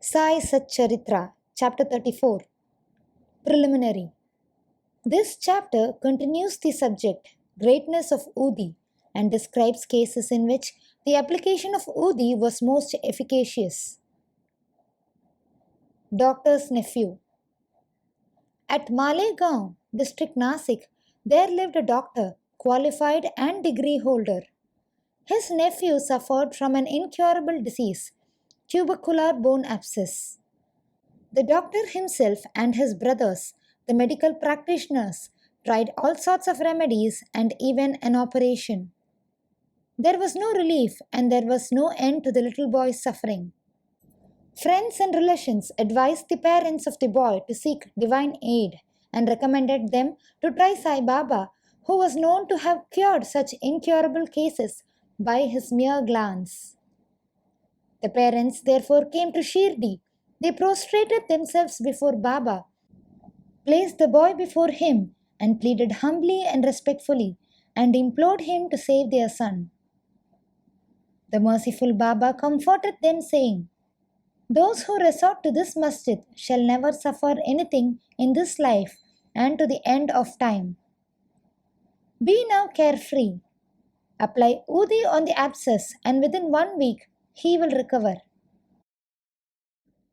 Sai Satcharitra, Chapter 34, Preliminary. This chapter continues the subject, greatness of Udi, and describes cases in which the application of Udi was most efficacious. Doctor's nephew. At Malegaon, district Nasik, there lived a doctor, qualified and degree holder. His nephew suffered from an incurable disease, tubercular bone abscess. The doctor himself and his brothers, the medical practitioners, tried all sorts of remedies and even an operation. There was no relief and there was no end to the little boy's suffering. Friends and relations advised the parents of the boy to seek divine aid and recommended them to try Sai Baba, who was known to have cured such incurable cases by his mere glance. The parents therefore came to Shirdi. They prostrated themselves before Baba, placed the boy before him, and pleaded humbly and respectfully, and implored him to save their son. The merciful Baba comforted them, saying, "Those who resort to this masjid shall never suffer anything in this life and to the end of time. Be now carefree. Apply Udi on the abscess, and within 1 week he will recover.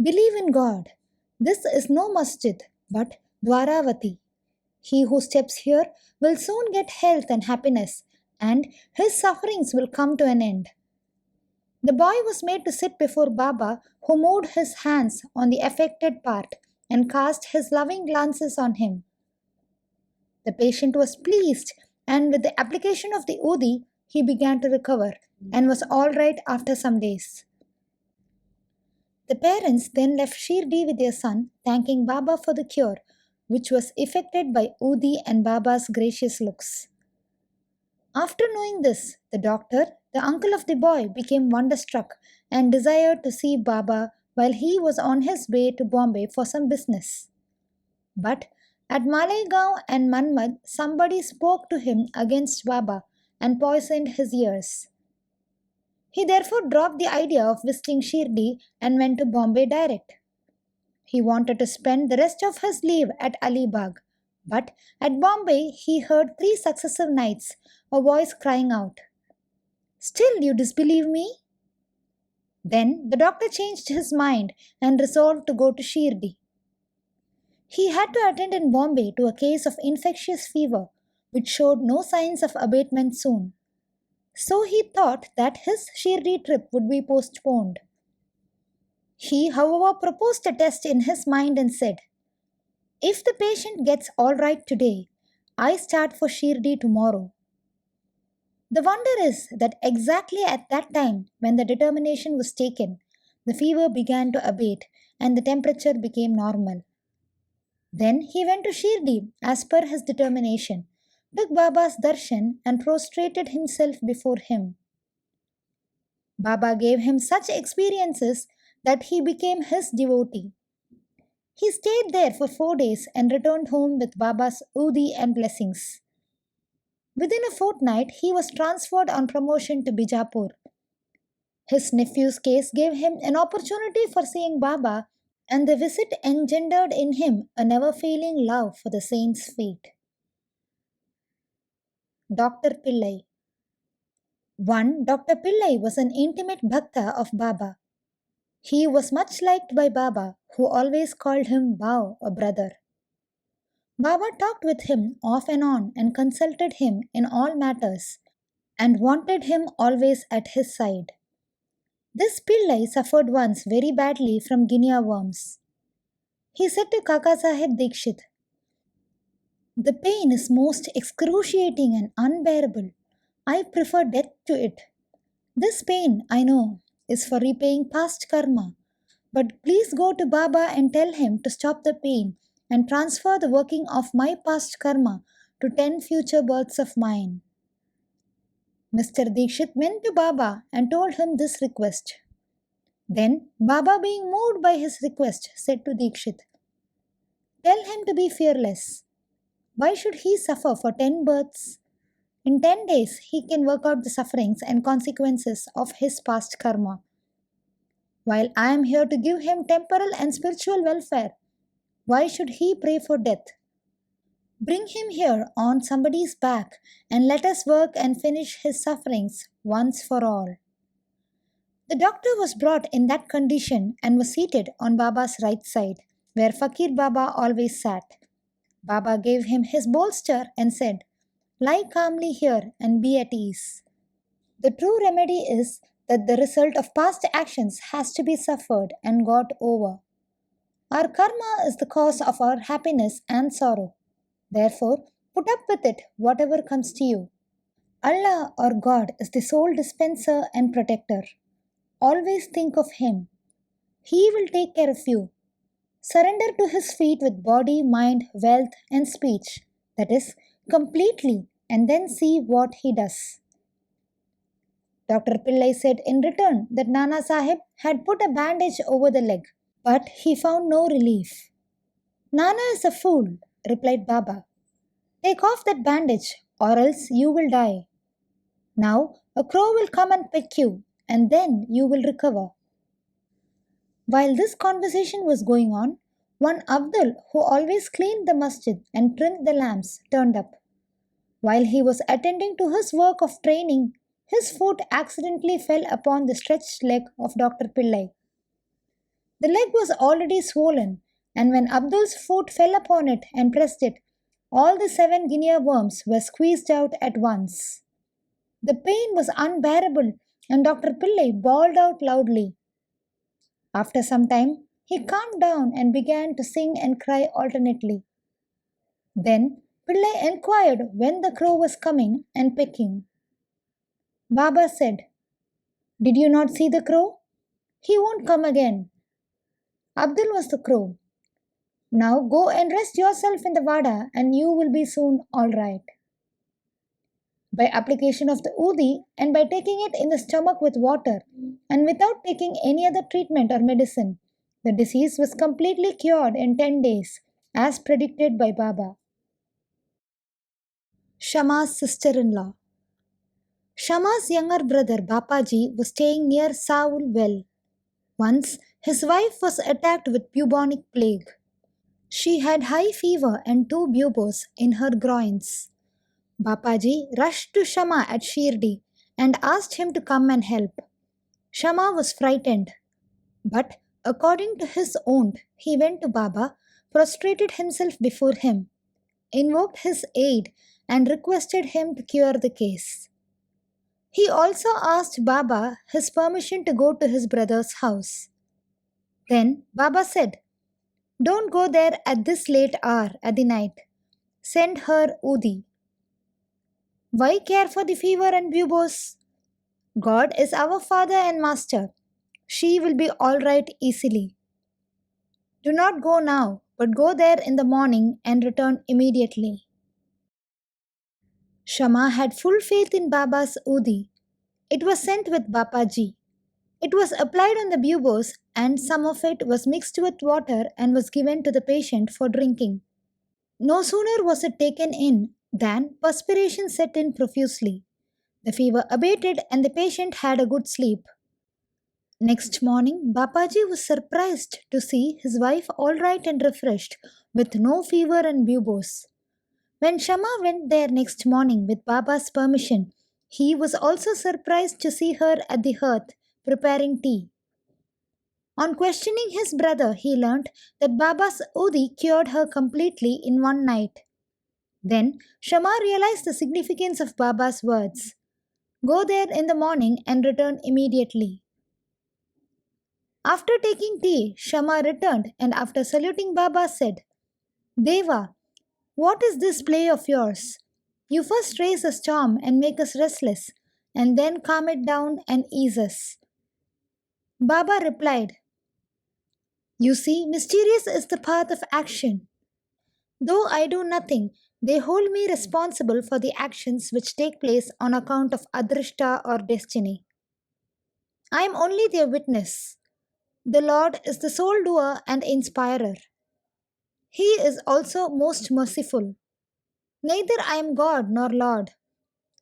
Believe in God. This is no masjid, but Dwaravati. He who steps here will soon get health and happiness, and his sufferings will come to an end." The boy was made to sit before Baba, who moved his hands on the affected part and cast his loving glances on him. The patient was pleased, and with the application of the Udi, he began to recover and was all right after some days. The parents then left Shirdi with their son, thanking Baba for the cure, which was effected by Udi and Baba's gracious looks. After knowing this, the doctor, the uncle of the boy, became wonderstruck and desired to see Baba while he was on his way to Bombay for some business. But at Malegaon and Manmad, somebody spoke to him against Baba and poisoned his ears. He therefore dropped the idea of visiting Shirdi and went to Bombay direct. He wanted to spend the rest of his leave at Alibag, but at Bombay he heard 3 successive nights a voice crying out, "Still you disbelieve me?" Then the doctor changed his mind and resolved to go to Shirdi. He had to attend in Bombay to a case of infectious fever, which showed no signs of abatement soon. So he thought that his Shirdi trip would be postponed. He, however, proposed a test in his mind and said, "If the patient gets all right today, I start for Shirdi tomorrow." The wonder is that exactly at that time, when the determination was taken, the fever began to abate and the temperature became normal. Then he went to Shirdi as per his determination, took Baba's darshan and prostrated himself before him. Baba gave him such experiences that he became his devotee. He stayed there for 4 days and returned home with Baba's Udi and blessings. Within a fortnight, he was transferred on promotion to Bijapur. His nephew's case gave him an opportunity for seeing Baba, and the visit engendered in him a never failing love for the saint's feet. Dr. Pillai. One Dr. Pillai was an intimate bhakta of Baba. He was much liked by Baba, who always called him Bhau, a brother. Baba talked with him off and on and consulted him in all matters and wanted him always at his side. This Pillai suffered once very badly from guinea worms. He said to Kaka Sahib Dikshit, "The pain is most excruciating and unbearable. I prefer death to it. This pain, I know, is for repaying past karma. But please go to Baba and tell him to stop the pain and transfer the working of my past karma to 10 future births of mine." Mr. Dikshit went to Baba and told him this request. Then Baba, being moved by his request, said to Dikshit, "Tell him to be fearless. Why should he suffer for 10 births? In 10 days, he can work out the sufferings and consequences of his past karma." while I am here to give him temporal and spiritual welfare. Why should he pray for death? Bring him here on somebody's back and let us work and finish his sufferings once for all. The doctor was brought in that condition and was seated on Baba's right side, where Fakir Baba always sat. Baba gave him his bolster and said, "Lie calmly here and be at ease." The true remedy is that the result of past actions has to be suffered and got over. Our karma is the cause of our happiness and sorrow. Therefore, put up with it, whatever comes to you. Allah or God is the sole dispenser and protector. Always think of Him. He will take care of you. Surrender to His feet with body, mind, wealth, and speech. That is, completely, and then see what He does. Dr. Pillai said in return that Nana Sahib had put a bandage over the leg, but he found no relief. "Nana is a fool," replied Baba. "Take off that bandage, or else you will die. Now a crow will come and pick you, and then you will recover." While this conversation was going on, one Abdul, who always cleaned the masjid and trimmed the lamps, turned up. While he was attending to his work of training, his foot accidentally fell upon the stretched leg of Dr. Pillai. The leg was already swollen, and when Abdul's foot fell upon it and pressed it, all the 7 guinea worms were squeezed out at once. The pain was unbearable, and Dr. Pillai bawled out loudly. After some time, he calmed down and began to sing and cry alternately. Then Pillai inquired when the crow was coming and pecking. Baba said, "Did you not see the crow? He won't come again." Abdul was the crow. "Now go and rest yourself in the vada and you will be soon all right." By application of the udi and by taking it in the stomach with water and without taking any other treatment or medicine, the disease was completely cured in 10 days, as predicted by Baba. Shama's sister-in-law. Shama's younger brother Bapaji was staying near Saul well. Once, his wife was attacked with bubonic plague. She had high fever and 2 buboes in her groins. Bapaji rushed to Shama at Shirdi and asked him to come and help. Shama was frightened, but according to his aunt, he went to Baba, prostrated himself before him, invoked his aid, and requested him to cure the case. He also asked Baba his permission to go to his brother's house. Then Baba said, "Don't go there at this late hour at the night. Send her Udi." Why care for the fever and buboes? God is our Father and Master. She will be all right easily. Do not go now, but go there in the morning and return immediately. Shama had full faith in Baba's Udi. It was sent with Bapaji. It was applied on the buboes and some of it was mixed with water and was given to the patient for drinking. No sooner was it taken in than perspiration set in profusely. The fever abated and the patient had a good sleep. Next morning, Bapaji was surprised to see his wife all right and refreshed, with no fever and buboes. When Shama went there next morning with Baba's permission, he was also surprised to see her at the hearth preparing tea. On questioning his brother, he learnt that Baba's Udi cured her completely in one night. Then Shama realized the significance of Baba's words. Go there in the morning and return immediately. After taking tea, Shama returned and after saluting Baba said, Deva, what is this play of yours? You first raise a storm and make us restless, and then calm it down and ease us. Baba replied, You see, mysterious is the path of action. Though I do nothing, they hold me responsible for the actions which take place on account of adrishta or destiny. I am only their witness. The Lord is the sole doer and inspirer. He is also most merciful. Neither I am God nor Lord.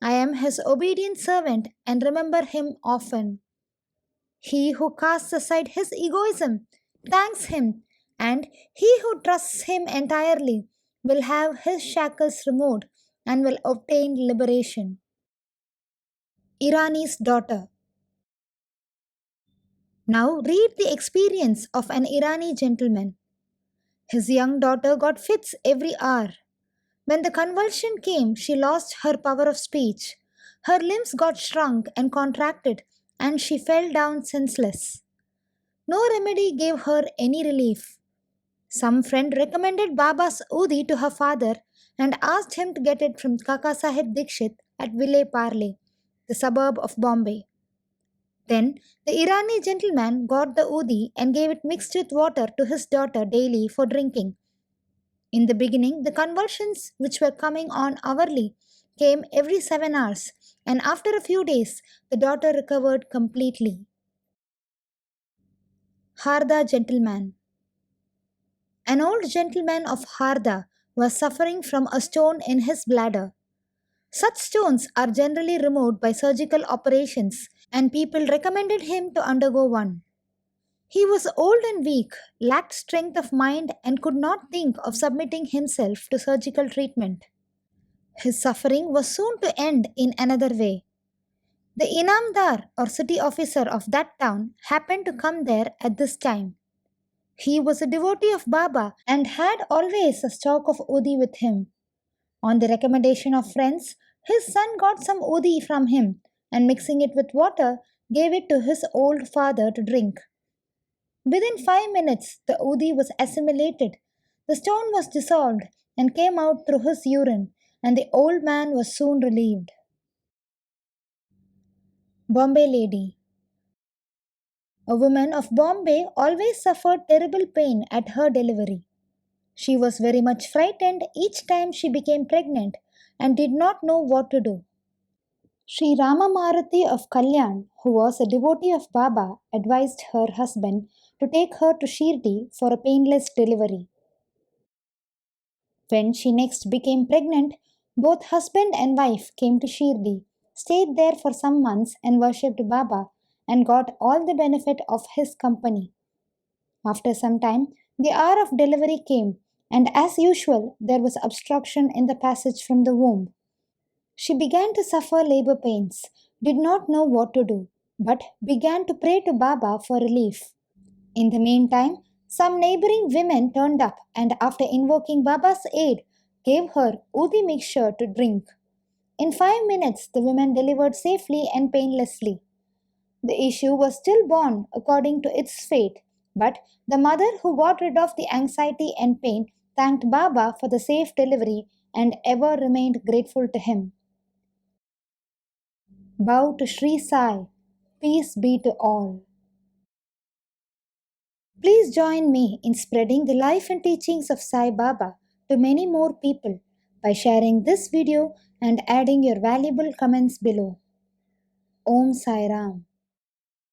I am His obedient servant and remember Him often. He who casts aside his egoism thanks him, and he who trusts him entirely will have his shackles removed and will obtain liberation. Irani's daughter. Now read the experience of an Irani gentleman. His young daughter got fits every hour. When the convulsion came, she lost her power of speech. Her limbs got shrunk and contracted, and she fell down senseless. No remedy gave her any relief. Some friend recommended Baba's Udi to her father and asked him to get it from Kaka Sahib Dikshit at Ville Parle, the suburb of Bombay. Then the Irani gentleman got the Udi and gave it mixed with water to his daughter daily for drinking. In the beginning, the convulsions, which were coming on hourly, came every 7 hours, and after a few days, the daughter recovered completely. Harda gentleman. An old gentleman of Harda was suffering from a stone in his bladder. Such stones are generally removed by surgical operations, and people recommended him to undergo one. He was old and weak, lacked strength of mind, and could not think of submitting himself to surgical treatment. His suffering was soon to end in another way. The Inamdar or city officer of that town happened to come there at this time. He was a devotee of Baba and had always a stock of udi with him. On the recommendation of friends, his son got some udi from him and mixing it with water gave it to his old father to drink. Within 5 minutes, the udi was assimilated, the stone was dissolved and came out through his urine, and the old man was soon relieved. Bombay Lady. A woman of Bombay always suffered terrible pain at her delivery. She was very much frightened each time she became pregnant and did not know what to do. Sri Rama Maruti of Kalyan, who was a devotee of Baba, advised her husband to take her to Shirdi for a painless delivery. When she next became pregnant, both husband and wife came to Shirdi, stayed there for some months and worshipped Baba and got all the benefit of his company. After some time, the hour of delivery came, and as usual, there was obstruction in the passage from the womb. She began to suffer labor pains, did not know what to do, but began to pray to Baba for relief. In the meantime, some neighboring women turned up and, after invoking Baba's aid, gave her udi mixture to drink. In 5 minutes, the women delivered safely and painlessly. The issue was stillborn according to its fate, but the mother who got rid of the anxiety and pain thanked Baba for the safe delivery and ever remained grateful to him. Bow to Sri Sai. Peace be to all. Please join me in spreading the life and teachings of Sai Baba to many more people by sharing this video and adding your valuable comments below. Om Sai Ram.